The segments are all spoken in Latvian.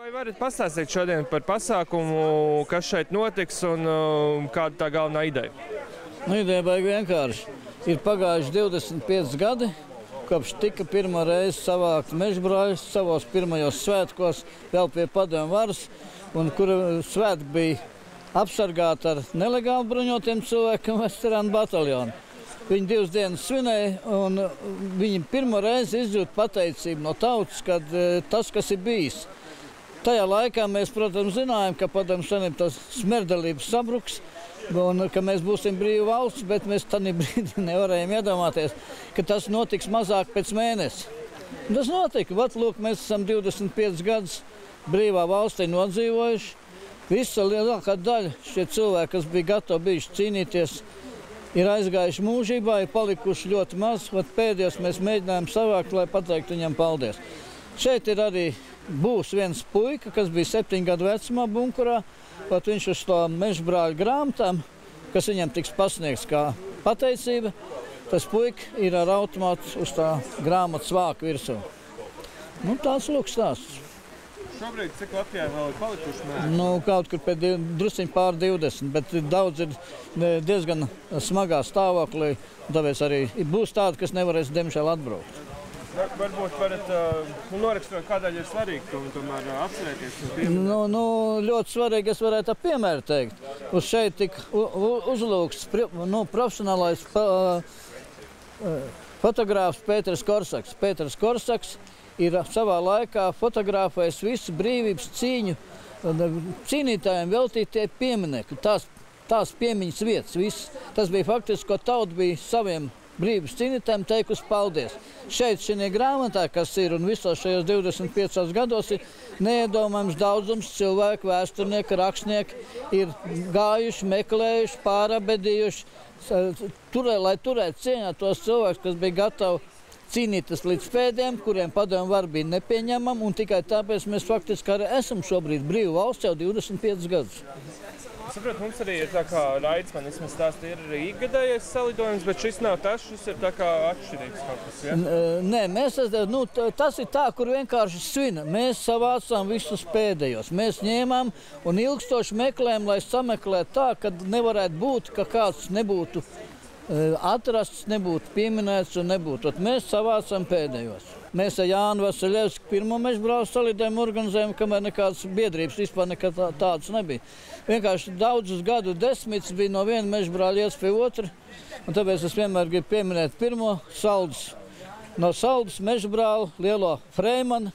Vai varat pastāstīt šodien par pasākumu, kas šeit notiks un kāda tā galvenā ideja? Ideja baigi vienkārši. Ir pagājuši 25 gadi, kopš tika pirmo reizi savākt mežbrāļus savos pirmajos svētkos, vēl pie padomju varas, un kura svētki bija apsargāti ar nelegāli bruņotiem cilvēkiem veterānu bataljonu. Viņi 2 dienas svinēja, un viņi pirmo reizi izjūt pateicību no tautas, kad tas, kas ir bijis. Tajā laikā mēs, protams, zinājām, ka padomju savienība tas smerdelības sabruks un ka mēs būsim brīva valsts, bet mēs tādā brīdī nevarējām iedomāties, ka tas notiks mazāk pēc mēneša. Tas notika. Vat, lūk, mēs esam 25 gadus brīvā valstī nodzīvojuši. Visa lielākā daļa šie cilvēki, kas bija gatavi bijuši cīnīties, ir aizgājuši mūžībā, ir palikuši ļoti maz. Vat pēdējos mēs mēģinājām savākt, lai pateiktu viņam paldies. Šeit ir arī būs viens puika, kas bija 7 gadu vecumā bunkurā. Pat viņš uz to mežbrāļu grāmatām, kas viņam tiks pasniegts kā pateicība, tas puika ir ar automātu uz tā grāmatas vāku virsū. Nu, tāds lūk stāsts. Šobrīd cik Latvijā vēl ir palikuši mēģi? Nu, kaut kur pēc drusciņ pār 20, bet daudz ir diezgan smagā stāvoklī. Tāpēc arī būs tādi, kas nevarēs, diemžēl, atbraukt. Varbūt varat norakstot, kādēļ ir svarīgi tomēr atcerēties. Ļoti svarīgi, es varētu piemēru teikt. Uz šeit tika uzlūgts profesionālais fotogrāfs Pēters Korsaks. Pēters Korsaks ir savā laikā fotografējis visu brīvības cīņu cīnītājiem veltītie pieminekļi, tās piemiņas vietas. Viss. Tas bija faktiski, ko tauta bija saviem brīvības cīnītājiem teikusi paldies. Šeit šajā grāmatā, kas ir un visos šajos 25 gados, ir neiedomājams daudzums cilvēku, vēsturnieki, rakstnieki, ir gājuši, meklējuši, pārabedījuši, lai turētu cieņā tos cilvēkus, kas bija gatavi cīnīties līdz pēdējiem, kuriem padomju vara bija nepieņemama, un tikai tāpēc mēs faktiski arī esam šobrīd brīva valsts jau 25 gadus. Saprot, mums arī ir tā kā Raidis man vismaz stāsta, ir arī ikgadējais salidojums, bet šis nav tas, šis ir tā kā atšķirīgs kaut kas, ja? Nē, tas ir tā, kur vienkārši svina. Mēs savācām visus pēdējos. Mēs ņēmām un ilgstoši meklējām, lai sameklētu tā, ka nevarētu būt, ka kāds nebūtu atrasts, nebūtu pieminēts un nebūtu. Mēs savācām pēdējos. Mēs ar Jānu Vasiljevski pirmo mežbrāļu salidojumu organizējām, kamēr nekādas biedrības vispār nekad tādas nebija. Vienkārši daudzus gadu desmitus bija no viena mežbrāļa iet pie otra, un tāpēc es vienmēr gribu pieminēt pirmo Saldus. No Saldus mežbrāļa lielo Freimanu.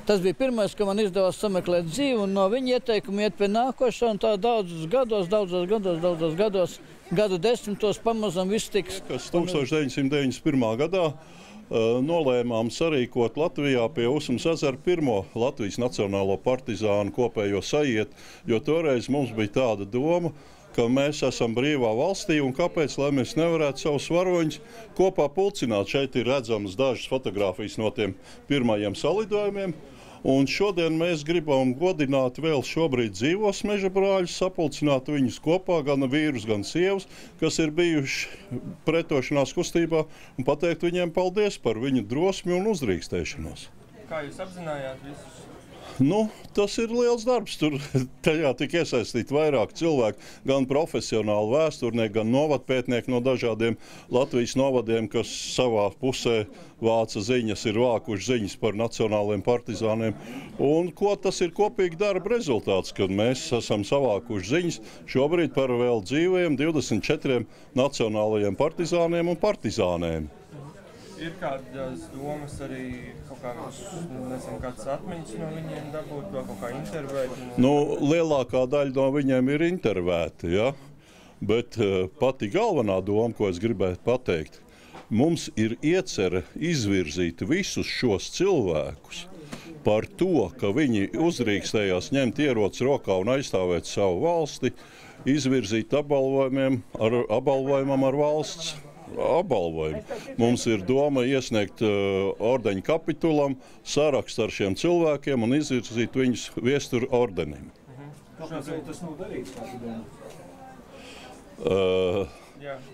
Tas bija pirmais, ka man izdevās sameklēt dzīvi, un no viņa ieteikumu iet pie nākošā, un tā daudzos gados, gadu desmitos pamazam viss tiks. Kas 1991. gadā nolēmām sarīkot Latvijā pie Usmas ezera pirmo Latvijas Nacionālo partizānu kopējo sajiet, jo toreiz mums bija tāda doma, ka mēs esam brīvā valstī un kāpēc, lai mēs nevarētu savus varoņus kopā pulcināt. Šeit ir redzamas dažas fotogrāfijas no tiem pirmajiem salidojumiem. Un šodien mēs gribam godināt vēl šobrīd dzīvos mežabrāļus, sapulcināt viņus kopā, gan vīrus, gan sievas, kas ir bijuši pretošanās kustībā, un pateikt viņiem paldies par viņu drosmi un uzdrīkstēšanos. Kā jūs apzinājāt visus? Tas ir liels darbs. Tur tajā tika iesaistīti vairāk cilvēku, gan profesionāli vēsturnieki, gan novadpētnieki no dažādiem Latvijas novadiem, kas savā pusē vāca ziņas, ir vākuši ziņas par nacionāliem partizāniem. Un ko tas ir kopīgi darba rezultāts, kad mēs esam savākuši ziņas šobrīd par vēl dzīvajiem 24 nacionālajiem partizāniem un partizānēm. Ir kādas domas arī kaut kādas atmiņas no viņiem dabūt, vai kaut kā intervēt? Lielākā daļa no viņiem ir intervēti, ja? Bet pati galvenā doma, ko es gribētu pateikt, mums ir iecerē izvirzīt visus šos cilvēkus par to, ka viņi uzdrīkstējās ņemt ieroci rokā un aizstāvēt savu valsti, izvirzīt apbalvojumam ar valsts apbalvojumu. Mums ir doma iesniegt ordeņu kapitulam, sarakstu ar šiem cilvēkiem un izvirzīt viņus viesturu ordenim. Kāpēc tas nav darīts?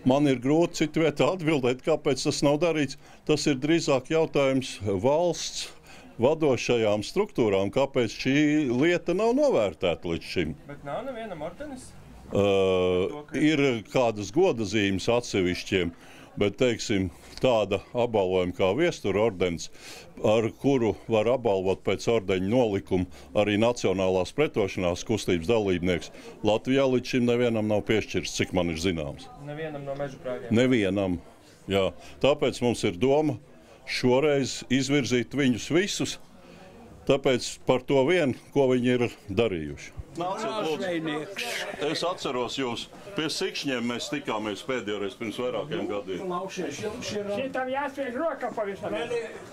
Man ir grūti citu vietā atbildēt, kāpēc tas nav darīts. Tas ir drīzāk jautājums valsts vadošajām struktūrām, kāpēc šī lieta nav novērtēta līdz šim. Bet nav nevienam ordenis? Ir kādas godazīmes atsevišķiem, bet, teiksim, tāda apbalvojuma kā Viestura ordenis, ar kuru var apbalvot pēc ordeņa nolikuma arī Nacionālās pretošanās kustības dalībnieks, Latvijā līdz šim nevienam nav piešķirts, cik man ir zināms. Nevienam no mežabrāļiem? Nevienam, jā. Tāpēc mums ir doma šoreiz izvirzīt viņus visus, tāpēc par to vien, ko viņi ir darījuši. Nāciet, lūdzu. Es atceros jūs, pie Sikšņiem mēs tikāmies pēdējoreiz pirms vairākiem gadiem. Šitam jāspiež roka pavisam.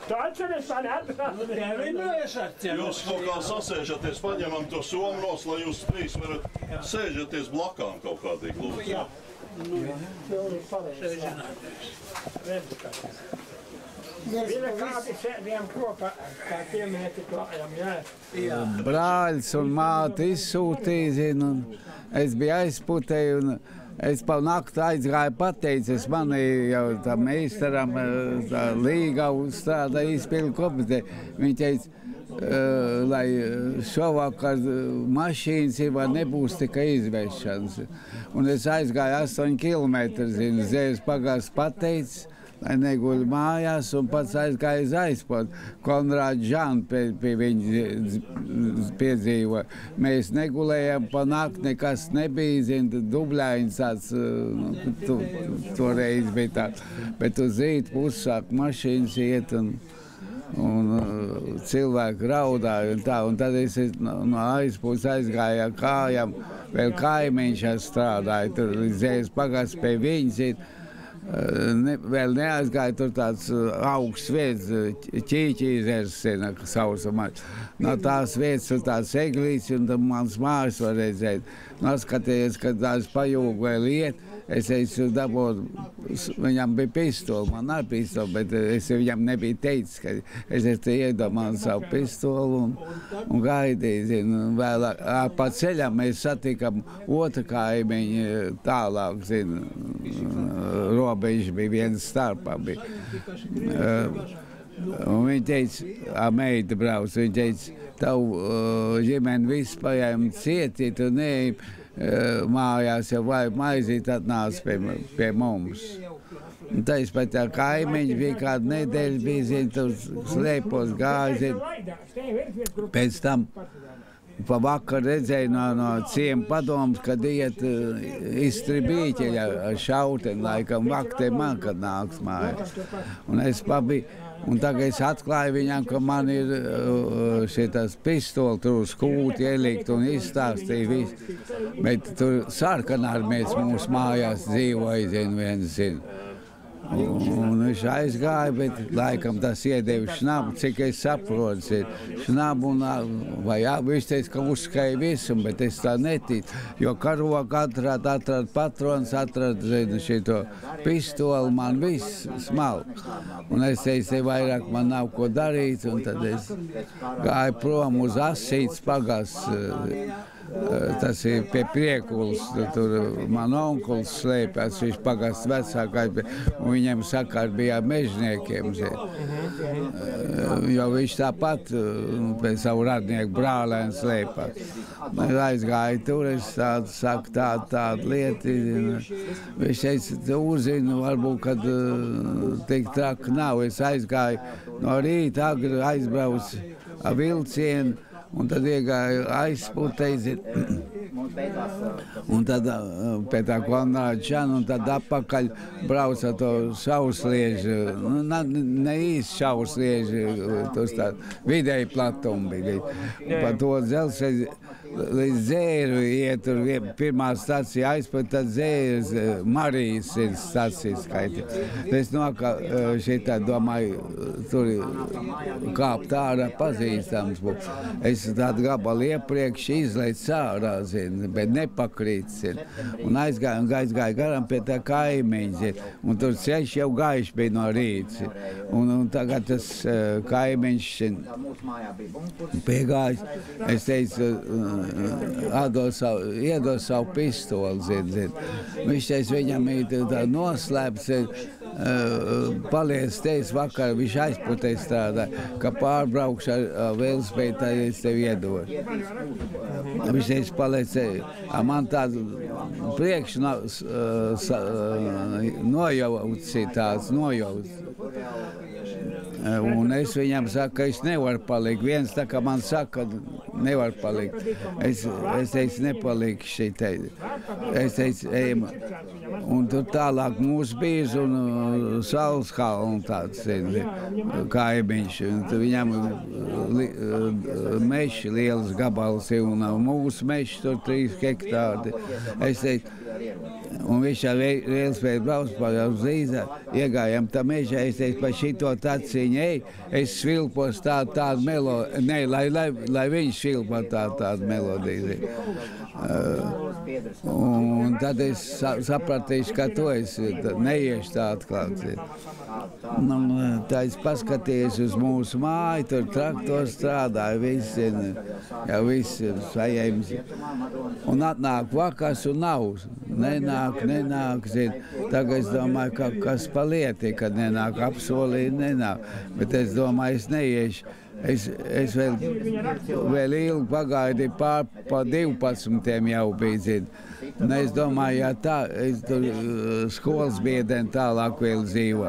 Tu atceries mani atrast? Jūs kaut kā sasēžaties, paņemam to somu nos, lai jūs trīs varat sēžaties blakām kaut kādīgi, lūdzu. Viņa kādi sēdījām kopā, kā piemēti klājām, jā. Brāļs un māte izsūtīja, zinu, un es biju aizputēju, un es pa nakti aizgāju pateicis, mani jau tā meistaram, tā līga strādā izpildu komitē. Viņa teica, lai šovakar mašīnas ir, vai nebūs tikai izvešanas. Un es aizgāju 8 kilometru, zinu, Zējas pagās pateicis, lai neguļ mājās, un pats aizgāja uz aizpotu. Konrāds Žāns pie viņa piedzīvoja. Mēs negulējām pa nakti, nekas nebija, zinu, dubļaiņas tāds, toreiz bija tāds. Bet uz rītu pusi sāk mašīnas iet, un cilvēki raudāja, un tad es no aizpūs aizgāju ar kājām, vēl kaimiņš strādāja, tur līdz Zējas pagās pie viņas. Vēl neaizgāja tur tāds augsts vietas, Ķīķīzers, kas saucamais. No tās vietas tur tāds eglīts, un tam mans mājas var redzēt. Noskaties, kad tās pajūg vēl iet, es esmu dabūt, viņam bija pistoli, man nav pistoli, bet es viņam nebiju teicis, ka es te iedomāju savu pistoli un gaidīju, zinu. Vēlāk, pa ceļam mēs satikam otru kaimiņu tālāk, zinu, robeža bija viens starpā. Un viņi teica, meita brauc, viņi teica, tavu ģimeni viss paņēma cieti, tu neej mājās, jau vai maizīt atnāc pie mums. Un taisa pat tā kaimiņš bija kādu nedēļu, bija, zin, tur slēpos gāzi. Pēc tam pa vakar redzēju no ciema padomus, kad iet izstribīķeļa ar šauteni, laikam vaktē man, kad nāks mājās. Un es pabiju, un tagad es atklāju viņam, ka man ir šitas pistoli tur uz kūti ielikt un izstāstīja visu. Bet tur sarkanārmēs mūsu mājās dzīvoja, zinu, viens zinu. Un viņš aizgāja, bet laikam tas iedeva šnabu, cik es saprotu, šnabu vai viņš teica, ka uzskai visu, bet es tā neticu, jo karogu atrad patrons, atrad, zinu, šito pistoli, man viss smalk. Un es teicu, te vairāk man nav ko darīt, un tad es gāju prom uz Asītes pagas. Tas ir pie Priekulas, tur man onkulis slēpjas, viņš pagast vecākais, un viņam sakar bija mežniekiem. Jo viņš tāpat pēc savu radnieku brālēnu slēpjas. Aizgāja tur, es saku tādu lietu. Viņš teica, uzzinu, varbūt, kad tik traki nav. Es aizgāju no rīta, agri aizbraucu ar vilcienu, un tad iegāju aizputeizi, un tad pie tā Konrāda Žāna, un tad apakaļ brauca to šausliežu, ne īsti šausliežu, tos tā vidēji platumi bija. Pa to dzelzceļu līdz Zēru iet, tur pirmā stacija aizpūt, tad Zēras Marijas ir stacija skaiti. Es šitā domāju, tur kāpt ārā pazīstams būs. Es tādu gabalu iepriekš izlaicu ārā, zinu, bet nepakrīt, zinu. Un aizgāju garām pie tā kaimiņa, zinu. Un tur ceļš jau gaišs bija no rīta. Un tagad tas kaimiņš piegājis. Es teicu, iedos savu pistoli, zinu. Viņš teica, viņam ir tā noslēpts, paliec teicis vakar, viņš aizputē strādā, ka pārbraukšu ar velospēdu, tad es tev iedošu. Viņš teica, paliec, man tādu priekš nojauts tāds, nojauts. Un es viņam saku, ka es nevaru palikt. Viens tā kā man saka, ka nevar palikt. Es teicu, nepaliku šeit. Es teicu, ejam. Un tur tālāk mūsu bīz un Saules kalnu tāds kaimiņš. Tur viņam meši lielas gabals un mūsu meši tur 3 hektāri. Es teicu, un viņš ar Lielspēju brauc pa Zīzā, iegājām tā mežā, es teicu, pa šito taciņu, ej, es svilpos tādu melodiju, ne, lai viņš svilpo tādu melodiju. Un tad es sapratīšu, ka to es neiešu tā atklāt. Tā es paskatījos uz mūsu māju, tur traktors strādāja, viss ir sajēmis. Un atnāk vakars un nav. Nenāk, zin. Tagad es domāju, ka kas palieti, kad nenāk, apsolīja, nenāk. Bet es domāju, es neiešu. Es vēl ilgi pagaidīju, pa 12 jau bija, zin. Un es domāju, ja tā, es tur skolas biedreni tālāk vēl dzīvo.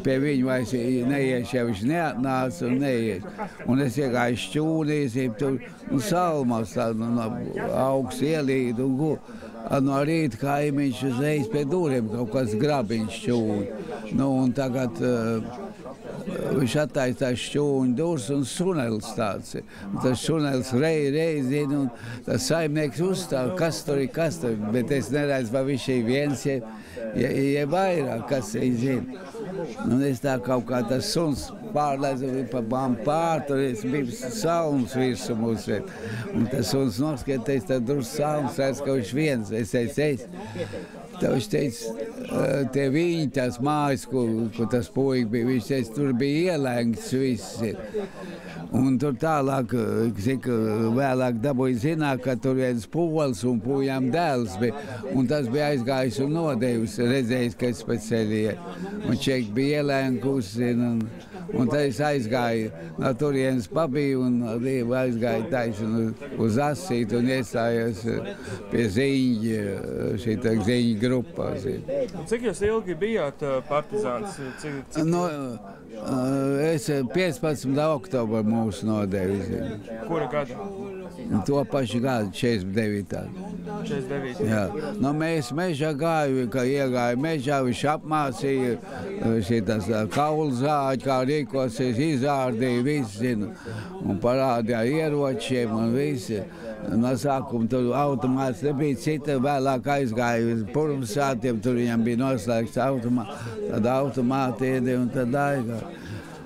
Pie viņu vairs neiešu, ja viņš neatnāca un neiešu. Un es iegāju šķūnīs, tur salmos, augsts ielīd un no rīta kaimiņš uzreiz pie duriem kaut kāds grabiņš šķūni. Un tagad viņš attaisa tās šķūņu durs un sunelis tāds. Un tas sunelis reizina un tas saimnieks uzstāv, kas tur ir, bet es neredzu, vai viņš ir viens, ja vairāk, kas viņš zina. Un es tā kaut kā tas suns pārlaizu pa tur es biju salmas virsu mūsu. Un tas suns noskatījis, tad drus salmas, redz, ka viņš viens. Es teicu, viņš teica, tie viņi, tās mājas, ko tas puika bija, viņš teica, tur bija ielēgts viss. Un tur tālāk, vēlāk dabūja zināt, ka tur viens pols un pujām dēls bija. Un tas bija aizgājis un nodevis, redzējis, ka es pēc ceļiem. Un ček bija ielēgusi. Un tad es aizgāju no turienes pabiju un aizgāju taisnu uz Asītu un iestājos pie ziņu grupā. Cik jūs ilgi bijāt partizāns? Es 15. oktobra mūsu nodevi. Kura gada? To pašu gadu, 49. 49. Jā. Mēs mežā gāju, ka iegāju mežā, viņš apmācīja šitas kaulzāģi, kā rīkosies, izārdīja visi, un parādīja ieročiem un visi. No sākuma tur automāts nebija cita, vēlāk aizgāja uz Purmsātiem, tur viņam bija noslēgts automāts, tad automāti iedi un tad aizgāja.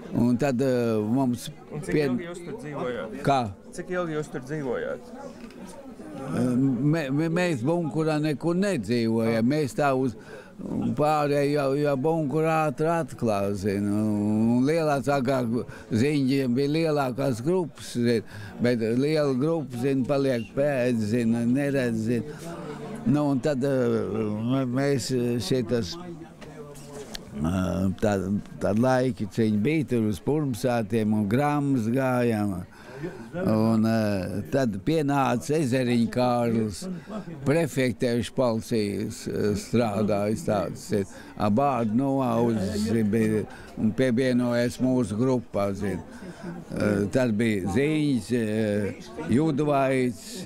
Un tad mums... Un cik ilgi jūs tur dzīvojāt? Kā? Cik ilgi jūs tur dzīvojāt? Mēs bunkurā nekur nedzīvojam. Mēs tā uz pārējo jau bunkurā atklāsim. Un lielās agrāk ziņģiem bija lielākās grupas, bet liela grupa, paliek pēc, neredz. Un tad mēs šitas... Tādi laiki viņi bija tur uz Purmsātiem un Grams gājām. Un tad pienāca Ezeriņa Kārlis, prefektējuši policijas strādājis tāds. Bārdu noauzis un pievienojies mūsu grupā. Tad bija Ziņas, Judvaits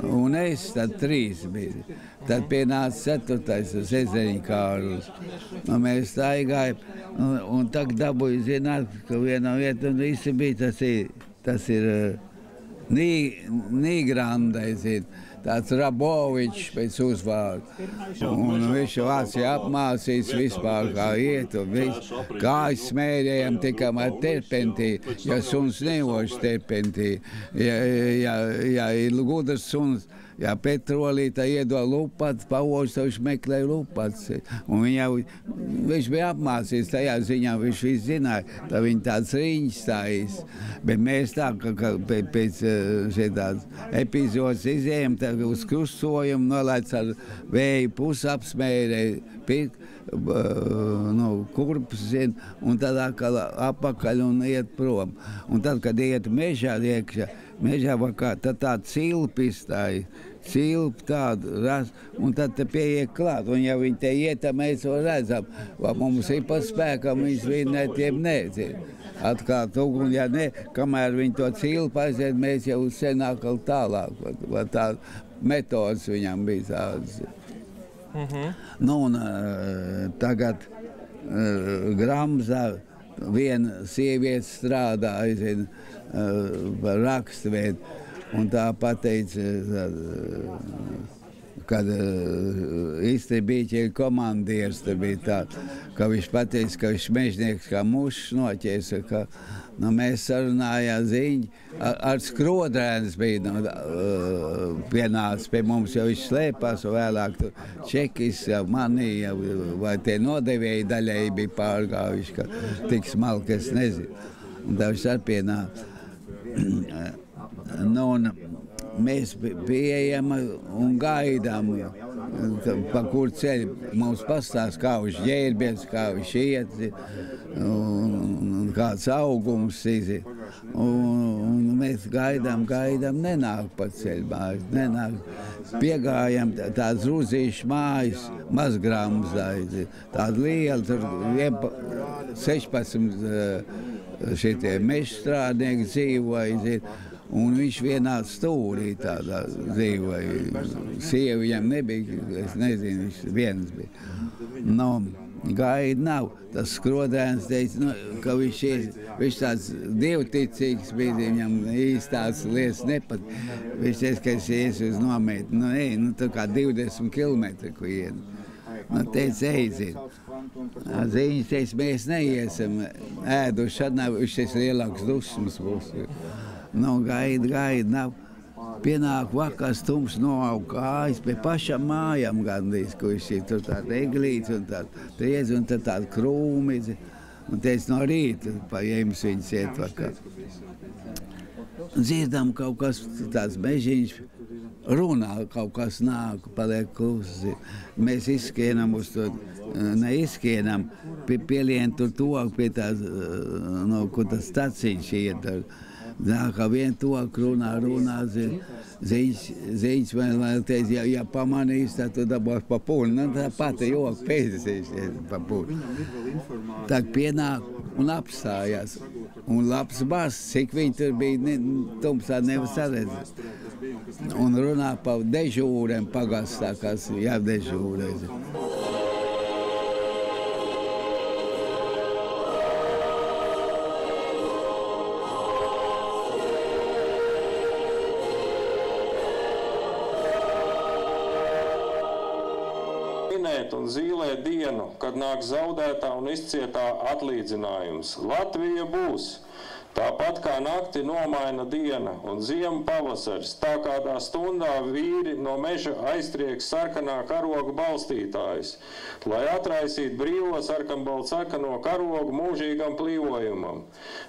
un es, tad 3 bija. Tad pienāca 4. Ezeriņa Kārlis. Mēs staigājam un tagad dabūju zināt, ka vienā vietā visi bija tas ir Nīgrandais, tāds Rabovičs pēc uzvārdu. Un viņš Vācijā apmācīs vispār kā iet un viss. Kājas smērējam tikam ar terpentī, ja suns nevoši terpentī. Ja ir gudrs suns, ja petrolītā iedod lupats, paožs, viņš meklē lupats. Un viņš bija apmācīts tajā ziņā, viņš visu zināja, tā viņa tāds riņķis stājas. Bet mēs tā, ka pēc šitās epizodes izējām, tad uz krustojumu nolaic ar vēju pusapsmērē, kurpus, un tad apakaļ un iet prom. Un tad, kad iet mežā iekšā, tad tā cilpi izstāja, cilpi tādu ras, un tad te pieiek klāt. Un ja viņi te iet, tad mēs to redzam. Vai mums ir pa spēkam, viņas vienētiem nezina. Atklāt uguni, ja ne, kamēr viņi to cilpu aiziet, mēs jau senāk tālāk. Vai tā metodas viņam bija tādas. Nu, un tagad Gramzā viena sieviete strādā, aizina, rakstuvēt, un tā pateica, kad Istribīķi komandieris te bija tā, ka viņš pateica, ka viņš mežnieks kā mušs noķēsa, ka mēs sarunājām ziņu, ar Skrodrēns bija pienācis pie mums, jo viņš slēpās, un vēlāk čekis jau manīja, vai tie nodevēji daļai bija pārgājuši, ka tik smalki es nezinu. Un tā viņš ar pienāca. Nu, un mēs pieejam un gaidām, pa kur ceļu mums pastāst, kā viņš ģērbies, kā viņš iet, un kāds augums iziet. Un mēs gaidām, nenāk pa ceļu mājas, nenāk. Piegājam tāds Ruzīšu mājas, Mazgrāmzā, tāda liela, tur 16 šitie mežstrādnieki dzīvoja, un viņš vienā stūrī tādā dzīvoja. Sieva viņam nebija, es nezinu, viņš viens bija. Nu, gaida nav. Tas Skrodēns teica, ka viņš tāds dievticīgs bija, viņam īstās lietas nepat. Viņš teica, ka es ies uz nomēti. Nu, tā kā 20 kilometri, ko iet. Nu, teica, eiziet. Ziņas teica, mēs neiesim ēduši, viņš teica, lielāks dusmas būs. Nu, gaida, nav. Pienāk vakars, tums noaug kājas pie pašām mājām gandrīz, ko viņš ir tur tāda eglīts un tāda priedzi un tāda krūmi. Un teica, no rīta paņēmis viņas iet vakar. Dzirdam kaut kas tāds mežiņš, runā, kaut kas nāk, paliek klusi. Mēs izskienam uz to, neizskienam, pielien tur tuvāk pie tās, kur tas staciņš iet. Nā, kā vien to runā, ziņas man teica, ja pamanīs, tad tu dabūs pa pūli. Nu, tā pati joka pēdēs pa pūli. Tak pienāk un apstājās. Un labs bars, cik viņi tur bija, tumsā nevar saredzēt. Un runā pa dežūriem pagastā, kas jādežūrēs. Un zīlēt dienu, kad nāk zaudētā un izcietā atlīdzinājums. Latvija būs. Tāpat kā nakti nomaina diena un ziema pavasaris, tā kādā stundā vīri no meža aiztrieks sarkanā karoga balstītājs, lai atraisītu brīvo sarkanbaltsarkano karogu mūžīgam plīvojumam.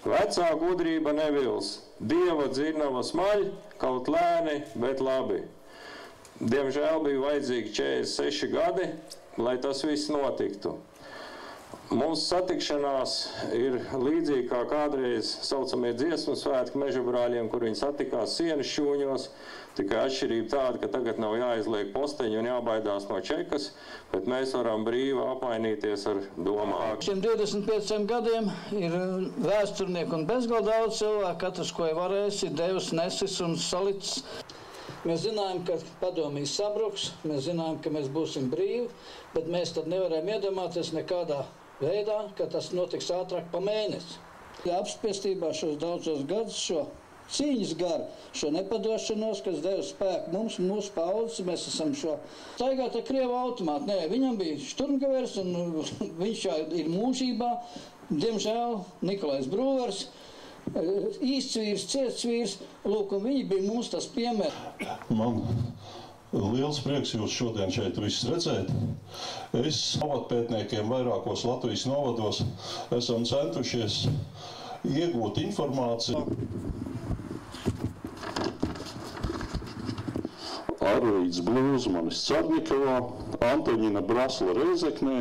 Vecā gudrība nevils, dieva dzirnava smaļ, kaut lēni, bet labi. Diemžēl bija vajadzīgi 46 gadi, lai tas viss notiktu. Mūsu satikšanās ir līdzīgi kā kādreiz saucamie dziesmu svētki mežabrāļiem, kur viņi satikās sienas šūņos, tikai atšķirība tāda, ka tagad nav jāizliek posteņi un jābaidās no čekas, bet mēs varam brīvi apmainīties ar domām. Šiem 25 gadiem ir vēsturnieki un bezgalīgi daudz cilvēku, katrs, ko ir varējis, ir devis, nesis un salicis. Mēs zinājām, ka padomīs sabruks, mēs zinājām, ka mēs būsim brīvi, bet mēs tad nevarējām iedomāties nekādā veidā, ka tas notiks ātrāk pa mēnesi. Apspiestībā šos daudzos gadus, šo cīņas garu, šo nepadošanos, kas deva spēku mums, mūsu paudzes, mēs esam šo staigāt ar Krievu automātu. Nē, viņam bija šturmgavers un viņš ir mūžībā, diemžēl, Nikolais Brūvers, īsts vīrs, ciests vīrs, lūk, un viņi bija mums tas piemērs. Man Liels prieks jūs šodien šeit visus redzēt. Es novadpētniekiem vairākos Latvijas novados esam centušies iegūt informāciju. Arvīds Blūzmanis Carņikavā, Antoņina Brasla Reizeknē,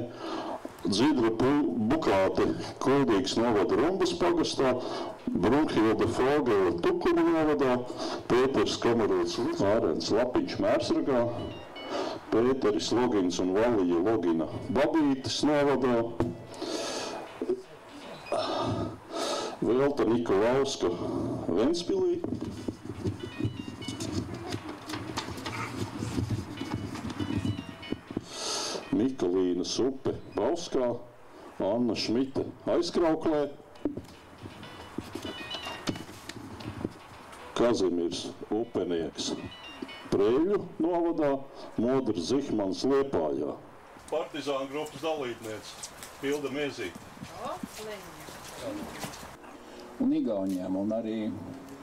Dzidra Bukāte Kuldīgas novada Rumbas pagastā, Brunhilde Fogela Tukumu novadā, Pēters Kamerūts Ārens Lapiņš Mērsragā, Pēteris Logins un Valija Logina Babītes novadā, Velta Nikolauska Ventspilī, Mikalīnas upe Bauskā, Anna Šmita Aizkrauklē, Kazimirs Upenieks Preļu novadā, Modrs Zihmans Liepājā. Partizāna grupas dalībniece Hilda Miezīte. Un Igauniem un arī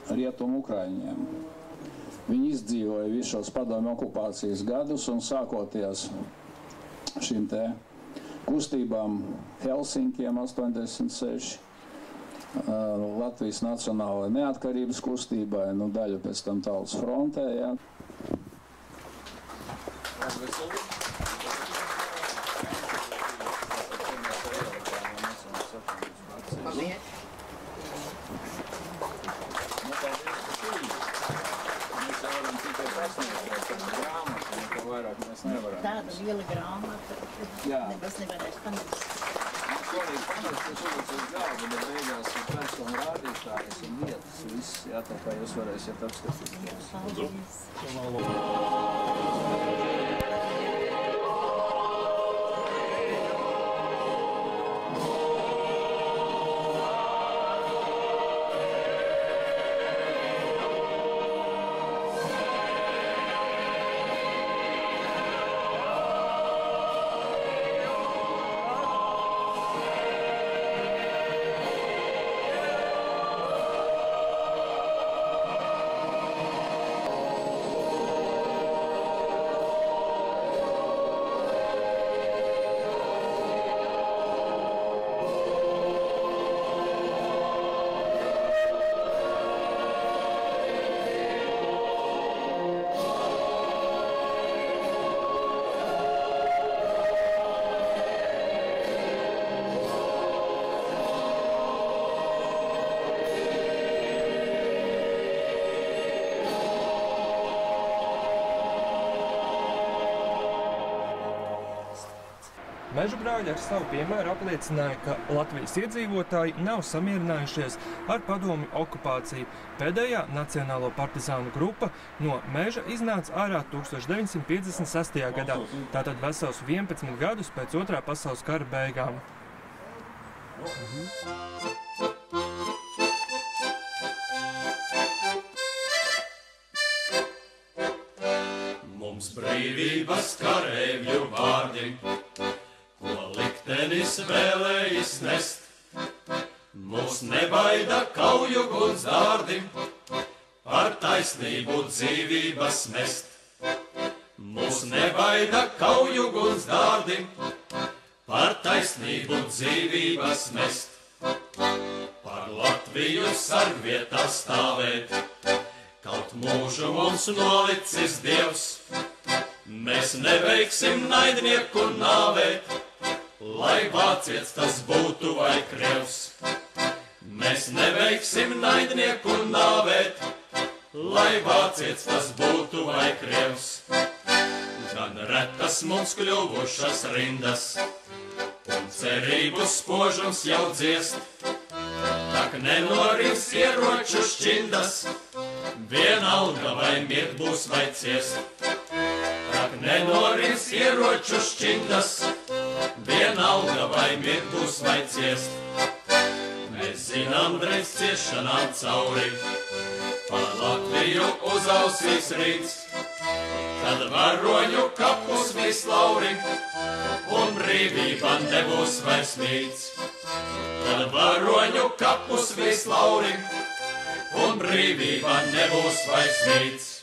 Rietumu Ukraiņiem. Viņi izdzīvoja visu šos padomju okupācijas gadus un sākoties šīm te kustībām Helsinkiem 86, Latvijas Nacionālajai neatkarības kustībai, nu daļu pēc tam Tautas frontē, jā. Tāda liela grāmata, nebaz nevarēs panest. Šorīt panest, es uzlicu uz galvu, bet beigās ir personu rādītājs un vietas viss, jā, tā kā jūs varēsiet apskatīt. Meža brāļi ar savu piemēru apliecināja, ka Latvijas iedzīvotāji nav samierinājušies ar padomju okupāciju. Pēdējā Nacionālo partizānu grupa no Meža iznāca ārā 1956. gadā, tātad vesels 11 gadus pēc Otrā pasaules kara beigām. Mums brīvības kareivju vārdi, liktenis vēlējis nest, mūs nebaida kauju guns dārdi, par taisnību dzīvības mest. Mūs nebaida kauju guns dārdi, par taisnību dzīvības mest. Par Latviju sargvietā stāvēt, kaut mūžu mums nolicis Dievs. Mēs neveiksim naidnieku nāvēt, lai vācietis tas būtu vai krievs. Mēs neveiksim naidnieku nāvēt, lai vācietis tas būtu vai krievs. Gan retas mums kļuvušas rindas, un cerību spožums jau dziest. Tak nenorims ieroču šķindas, vienalga vai mirt būs vai ciest. Tak nenorims ieroču šķindas, vienalga vai mirt būs vai ciest. Mēs zinām drīz ciešanām cauri, par Latviju uzausīs rīts, kad varoņu kapus vis lauri, un brīvība nebūs vairs mīts. Kad varoņu kapus vis lauri, un brīvība nebūs vairs mīts.